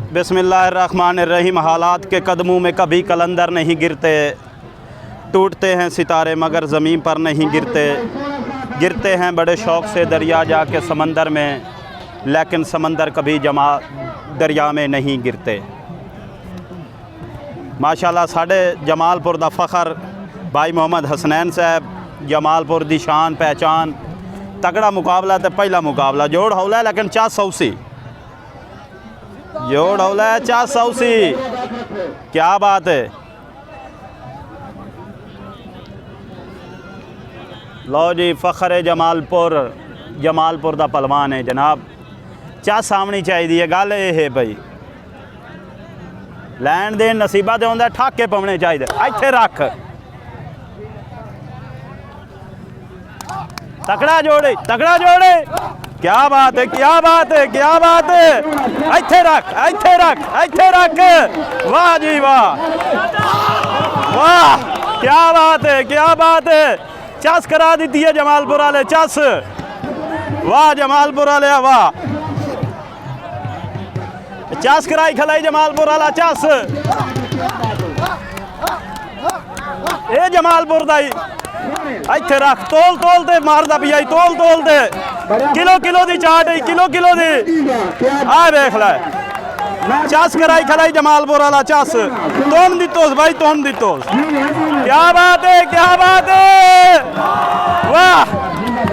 बिस्मिल्लाहिर्रहमानिर्रहीम। हालात के कदमों में कभी कलंदर नहीं गिरते, टूटते हैं सितारे मगर ज़मीन पर नहीं गिरते। गिरते हैं बड़े शौक़ से दरिया जाके समंदर में, लेकिन समंदर कभी दरिया में नहीं गिरते। माशाल्लाह साढ़े जमालपुर दा फ़ख्र भाई मोहम्मद हसनैन साहब, जमालपुर दी शान पहचान। तगड़ा मुकाबला तो पहला मुकाबला, जोड़ हौला है लेकिन 400 सी जोड़ हौला है, 400 सी। क्या बात है। लो जी, फ़ख्र जमालपुर दा पहलवान है जनाब। चस आमनी चाहिए। गल ये है भाई, लैन देन नसीबा तो होंदा, ठाके पाने चाहिए। इत्थे रख, तगड़ा जोड़े, तगड़ा जोड़े। क्या बात है, क्या बात है, क्या बात है। इत्थे रख, इत्थे रख, इत्थे रख। वाह जी वाह, वाह क्या बात है, क्या बात है। चस करा दी है जमालपुर वाले, चस। वाह जमालपुर वाले, वाह। चस कराई खलाई जमालपुर वाला, चस। ये जमालपुर दा ही इत्थे रख। तोल तोल ते मारदा पिया, तोल तोल ते। किलो दी चाट है, किलो दी। आ देख लै, चस कराई खलाई जमालपुर वाला, चस। तुम दितोस भाई, तुम दितोस। क्या बात है, क्या बात है। वाह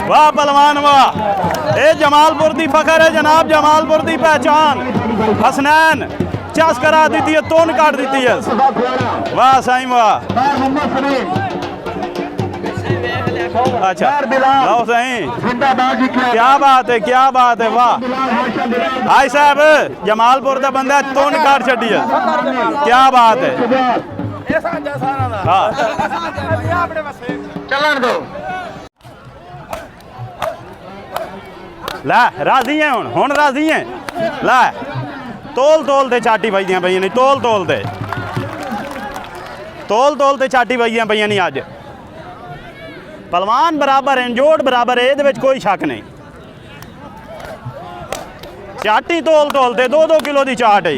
वाह पहलवान वाह। ये जमालपुर दी फ़ख्र है जनाब, जमालपुर दी पहचान। हसनैन चस करा दी है, तोन काट दी है। वाह साईं वाह। अच्छा लो सही, क्या बात है, क्या बात है। वाह भाई साहब, जमालपुर का बंदा तोन काट छड़ी है। क्या बात है। हाँ चलन दो। लै राजी है हुण राजी है। लै तोल तोल ते चाटी बजदियां पईयां ने, तोल तोल ते चाटी बजदियां पईयां नहीं। अज पहलवान बराबर है, जोड़ बराबर है, ये कोई शक नहीं। चाटी तोल तोल ते 2-2 किलो की चाट है।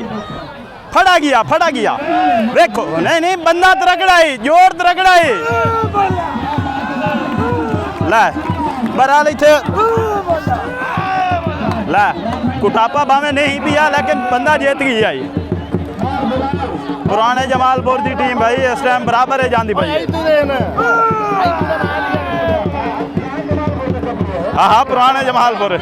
फड़ा गया देखो। नहीं बंदा तरकड़ा है, जोड़ तरकड़ा है। लै बहरहाल इत्थे लै कुटापा भावें नहीं पिया, लेकिन बंदा जीत गया। पुराने जमालपुर की टीम भाई इस टाइम बराबर है जाती भाई। हाँ पुराने जमालपुर।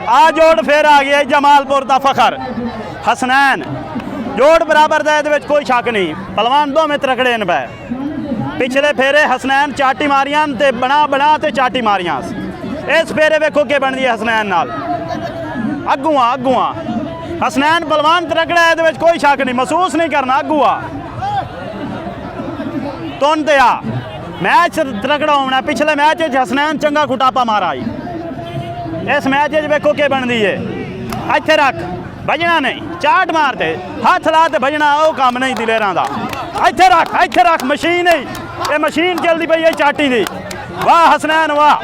आ जोड़ फिर आ गया जमालपुर का फ़ख्र हसनैन। जोड़ बराबर का ये कोई शक नहीं। पहलवान दो में तरकड़े न पै। पिछले फेरे हसनैन चाटी मारियां ते बना ते चाटी मारियां। इस फेरे वेखो के बनती है हसनैन नाल। अगुआ हसनैन पहलवान तरकड़ा है, ये कोई शक नहीं, महसूस नहीं करना। अगुआ तुन ते आ मैच तरकड़ा होना। पिछले मैच हसनैन चंगा खुटापा मारा आई। इस मैच वेखो के बनती है। इत्थे रख, बजना नहीं, चाट मारते हाथ ला ते बजना, वो काम नहीं दिलेरां दा। इत्थे रख, मशीन है ये, मशीन चलती पई है चाटी दी। वाह हसनैन वाह,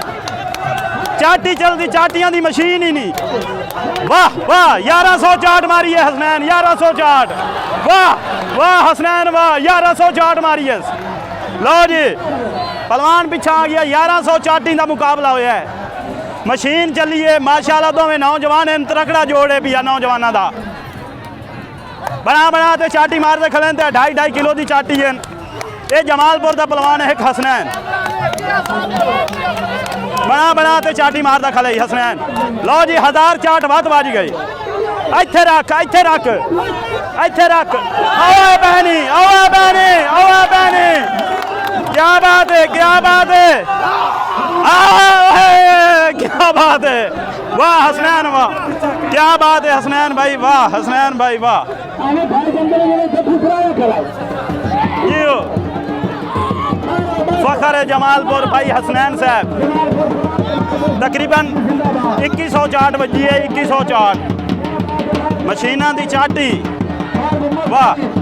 चाटी चलती, चाटियां दी मशीन ही नहीं। वाह वाह 1100 चाट मारी है हसनैन, 1100 चाट। वाह वाह हसनैन वाह, 1100 चाट मारी है। लो जी पहलवान पिछा आ गया। 1100 चाटी का मुकाबला होया है। मशीन चली है माशाल्लाह। दोवें नौजवान हैं, तरकड़ा जोड़े पिया नौजवानों का। बना ते चाटी मारते खड़े थे। 2.5 किलो की चाटी है। ये जमालपुर का पहलवान है एक हसनैन। बना ते चाटी मारता खले हसनैन। लो जी 1000 चाट वध बज गई। इत्थे रख, इत्थे रख, इत्थे रख। आओ बहनी। क्या बात है, क्या बात है। क्या बात है। वाह हसनैन वाह, क्या बात है हसनैन भाई वाह, हसनैन भाई वाह। फ़ख्र जमालपुर भाई हसनैन साहब। तकरीबन 2100 चाट बजी है, 2100 चाट। मशीना की चाटी वाह।